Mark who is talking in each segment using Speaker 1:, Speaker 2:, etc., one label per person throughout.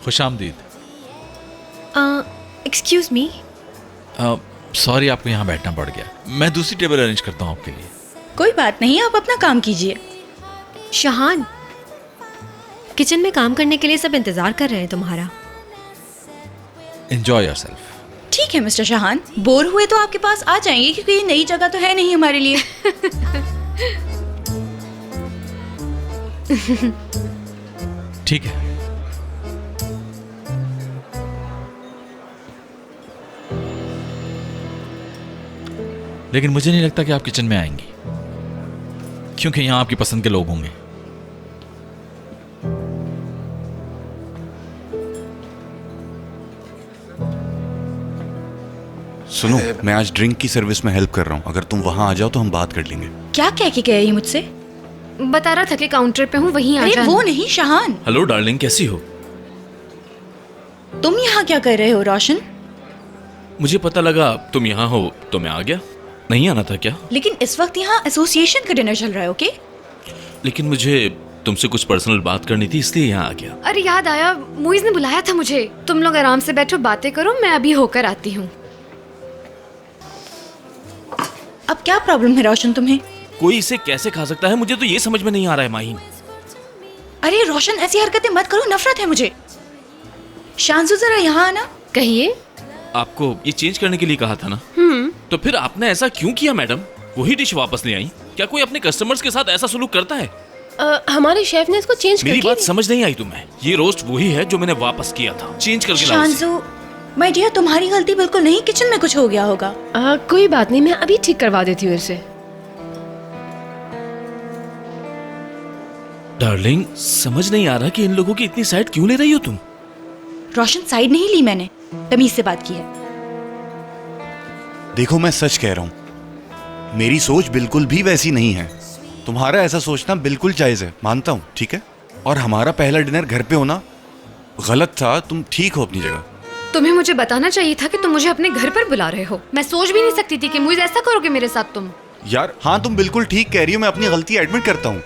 Speaker 1: खुशामदीद।
Speaker 2: Excuse me.
Speaker 1: Sorry, आपको यहाँ बैठना पड़ गया। मैं दूसरी टेबल अरेंज करता हूँ आपके लिए।
Speaker 3: कोई बात नहीं, आप अपना काम कीजिए।
Speaker 2: शहान, किचन में काम करने के लिए सब इंतजार कर रहे हैं तुम्हारा।
Speaker 1: Enjoy yourself.
Speaker 3: ठीक है मिस्टर शाहान, बोर हुए तो आपके पास आ जाएंगे क्योंकि ये नई जगह तो है नहीं हमारे लिए।
Speaker 1: ठीक है। लेकिन मुझे नहीं लगता कि आप किचन में आएंगी, क्योंकि यहां आपकी पसंद के लोग होंगे।
Speaker 4: सुनो, मैं आज ड्रिंक की सर्विस में हेल्प कर रहा हूँ। अगर तुम वहाँ आ जाओ तो हम बात कर लेंगे।
Speaker 3: क्या कह के गए ये मुझसे?
Speaker 2: बता रहा था कि काउंटर पे हूँ, वहीं आ
Speaker 3: अरे
Speaker 2: जाना।
Speaker 3: वो नहीं शाहान।
Speaker 1: हेलो डार्लिंग, कैसी हो?
Speaker 3: तुम यहाँ क्या कर रहे हो रोशन?
Speaker 5: मुझे पता लगा तुम यहाँ हो तो मैं आ गया। नहीं आना था क्या?
Speaker 3: लेकिन इस वक्त यहाँ एसोसिएशन का डिनर चल रहा है। ओके,
Speaker 5: लेकिन मुझे तुमसे कुछ पर्सनल बात करनी थी, इसलिए यहाँ आ गया।
Speaker 2: अरे याद आया, मुइज ने बुलाया था मुझे। तुम लोग आराम से बैठो, बातें करो, मैं अभी होकर आती हूँ।
Speaker 3: अब क्या प्रॉब्लम है रोशन तुम्हें?
Speaker 5: कोई इसे कैसे खा सकता है, मुझे तो ये समझ में नहीं आ रहा है माहीन।
Speaker 3: अरे रोशन, ऐसी हरकतें मत करो, नफरत है मुझे। शांसु जरा यहाँ आना।
Speaker 2: कहिए।
Speaker 5: आपको ये चेंज करने के लिए कहा था ना? तो फिर आपने ऐसा क्यों किया मैडम? वही डिश वापस ले आई। क्या कोई अपने कस्टमर्स के साथ ऐसा सलूक करता है?
Speaker 2: हमारे शेफ ने इसको चेंज
Speaker 5: मेरी बात समझ नहीं आई तुम्हें? ये रोस्ट वही है जो मैंने वापस किया था। चेंज करके लाओ इसे।
Speaker 3: शांसु माय डियर, तुम्हारी गलती बिल्कुल नहीं, किचन में कुछ हो गया होगा।
Speaker 2: कोई बात नहीं, मैं अभी ठीक करवा देती हूँ इसे।
Speaker 5: डार्लिंग, समझ नहीं आ रहा कि इन लोगों की इतनी साइड क्यों ले रही हो तुम?
Speaker 3: रोशन, साइड नहीं ली मैंने, तमीज से बात की है।
Speaker 4: देखो, मैं सच कह रहा हूँ, मेरी सोच बिल्कुल भी वैसी नहीं है। तुम्हारा ऐसा सोचना बिल्कुल जायज है, मानता हूँ, ठीक है। और हमारा पहला डिनर घर पे होना गलत था। तुम ठीक हो अपनी जगह।
Speaker 2: तुम्हें मुझे बताना चाहिए था कि तुम मुझे अपने घर पर बुला रहे हो। मैं सोच भी नहीं सकती थी कि मुझे ऐसा करोगे मेरे साथ तुम।
Speaker 4: यार हाँ, तुम बिल्कुल ठीक कह रही हो, मैं अपनी गलती एडमिट करता हूँ।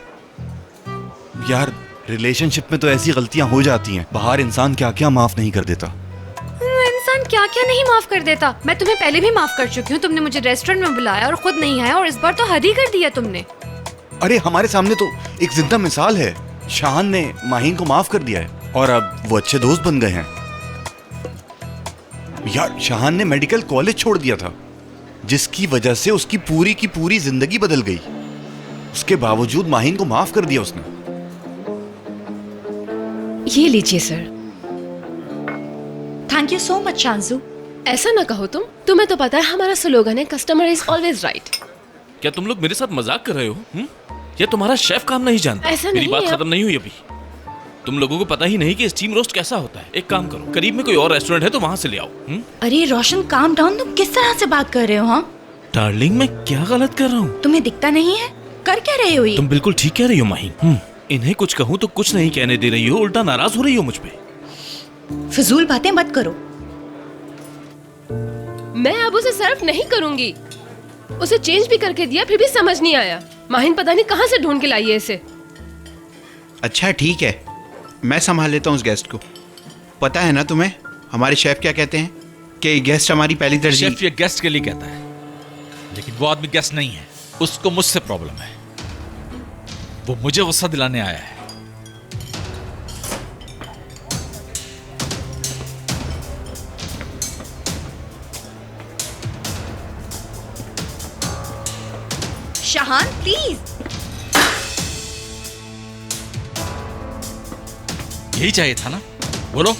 Speaker 4: यार, रिलेशनशिप में तो ऐसी गलतियां हो जाती हैं। बाहर इंसान क्या क्या माफ नहीं कर देता।
Speaker 2: इंसान क्या क्या नहीं माफ कर देता। मैं तुम्हें पहले भी माफ कर चुकी हूँ। तुमने मुझे रेस्टोरेंट में बुलाया और खुद नहीं आया, और इस बार तो हद ही कर दिया तुमने।
Speaker 4: अरे हमारे सामने तो एक जिंदा मिसाल है। शाहान ने माहीन को माफ कर दिया है और अब वो अच्छे दोस्त बन गए हैं। यार, शाहान ने मेडिकल कॉलेज छोड़ दिया था, जिसकी वजह से उसकी पूरी की पूरी जिंदगी बदल गई। उसके बावजूद माहीन को माफ कर दिया उसने।
Speaker 2: ये लीजिए sir.
Speaker 3: Thank you so much शांसु।
Speaker 6: ऐसा ना कहो तुम। तुम्हें तो पता है हमारा स्लोगन है, कस्टमर इज ऑलवेज राइट।
Speaker 5: क्या तुम लोग मेरे साथ मजाक कर रहे हो? या तुम्हारा शेफ काम नहीं जानता?
Speaker 6: ऐसा
Speaker 5: मेरी
Speaker 6: नहीं
Speaker 5: बात
Speaker 6: है।
Speaker 5: खत्म नहीं हुई अभी। तुम लोगों को पता ही नहीं कि स्टीम रोस्ट कैसा होता है। एक काम करो, करीब में कोई और रेस्टोरेंट है तो वहां से ले आओ।
Speaker 3: अरे रोशन, काम डाउन। तुम किस तरह से बात कर रहे हो? हाँ,
Speaker 5: डार्लिंग, मैं क्या गलत कर रहा हूँ?
Speaker 3: तुम्हें दिखता नहीं है? कर क्या रहे हो ये?
Speaker 5: तुम बिल्कुल ठीक कह रही हो माहीन। इन्हें कुछ कहूँ तो कुछ नहीं कहने दे रही हो, उल्टा नाराज हो रही हो मुझ पे।
Speaker 3: फिजूल बातें मत करो।
Speaker 6: मैं अब उसे सर्व नहीं करूंगी। उसे चेंज भी करके दिया, फिर भी समझ नहीं आया। माहिन पता नहीं कहाँ से ढूंढ के लाई है इसे।
Speaker 7: अच्छा ठीक है, मैं संभाल लेता हूँ उस गेस्ट को। पता है ना तुम्हें हमारे शेफ क्या कहते हैं कि गेस्ट हमारी पहली तरजीह।
Speaker 1: शेफ ये गेस्ट के लिए कहता है, लेकिन वो आदमी गेस्ट नहीं है। उसको मुझसे प्रॉब्लम है। वो मुझे गुस्सा दिलाने आया है।
Speaker 3: शाहान प्लीज।
Speaker 1: यही चाहिए था ना? बोलो।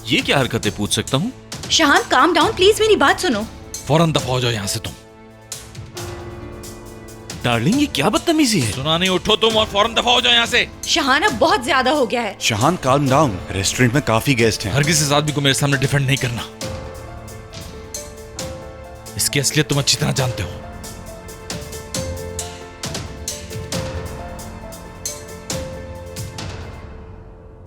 Speaker 5: ये क्या हरकतें पूछ सकता हूँ?
Speaker 3: शाहान काम डाउन प्लीज, मेरी बात सुनो।
Speaker 1: फौरन दफा हो जाओ यहां से तुम।
Speaker 5: डार्लिंग, ये क्या बदतमीजी है?
Speaker 1: सुना नहीं, उठो तुम और फौरन दफा हो जाओ यहां से।
Speaker 3: शाहान, अब बहुत ज्यादा हो गया है।
Speaker 4: शाहान calm down। रेस्टोरेंट में काफी गेस्ट हैं।
Speaker 1: हर किसी आदमी को मेरे सामने डिफेंड नहीं करना। इसकी असलियत तुम अच्छी तरह जानते हो।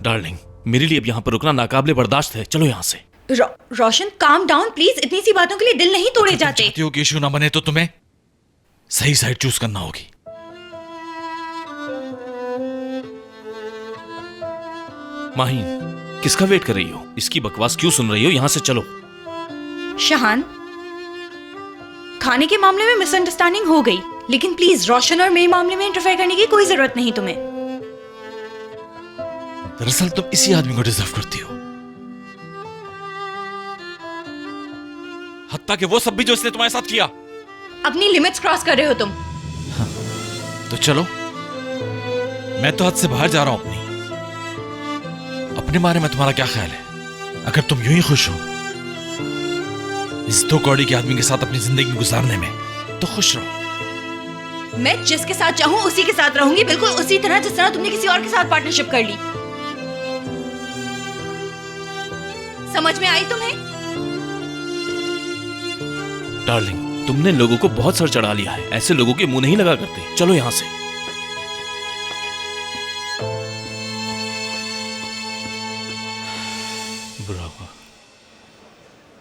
Speaker 5: डार्लिंग, मेरे लिए अब यहाँ पर रुकना नाकाबिले बर्दाश्त है। चलो यहाँ से।
Speaker 3: रोशन काम डाउन प्लीज। इतनी सी बातों के लिए दिल नहीं तोड़े जाते।
Speaker 1: चाहती हो कि इशू ना बने तो तुम्हें सही साइड चूज करना होगी।
Speaker 5: माहीन, किसका वेट कर रही हो? इसकी बकवास क्यों सुन रही हो? यहाँ से चलो।
Speaker 3: शहान, खाने के मामले में मिसअंडरस्टैंडिंग हो गई, लेकिन प्लीज रोशन और मेरे मामले में इंटरफेयर करने की कोई जरूरत नहीं तुम्हें।
Speaker 1: दरअसल तुम इसी आदमी को डिजर्व करती हो, हत्ता कि वो सब भी जो इसने तुम्हारे साथ किया।
Speaker 3: अपनी लिमिट्स क्रॉस कर रहे हो तुम।
Speaker 1: तो चलो, मैं तो हद से बाहर जा रहा हूं अपने बारे में तुम्हारा क्या ख्याल है? अगर तुम यूं ही खुश हो इस 2 कौड़ी के आदमी के साथ अपनी जिंदगी गुजारने में, तो खुश रहो।
Speaker 3: मैं जिसके साथ चाहूं उसी के साथ रहूंगी, बिल्कुल उसी तरह जिस तरह तुमने किसी और के साथ पार्टनरशिप कर ली। समझ में आई तुम्हें?
Speaker 5: डार्लिंग, तुमने लोगों को बहुत सर चढ़ा लिया है। ऐसे लोगों के मुंह नहीं लगा करते। चलो यहाँ से। बुरा हुआ।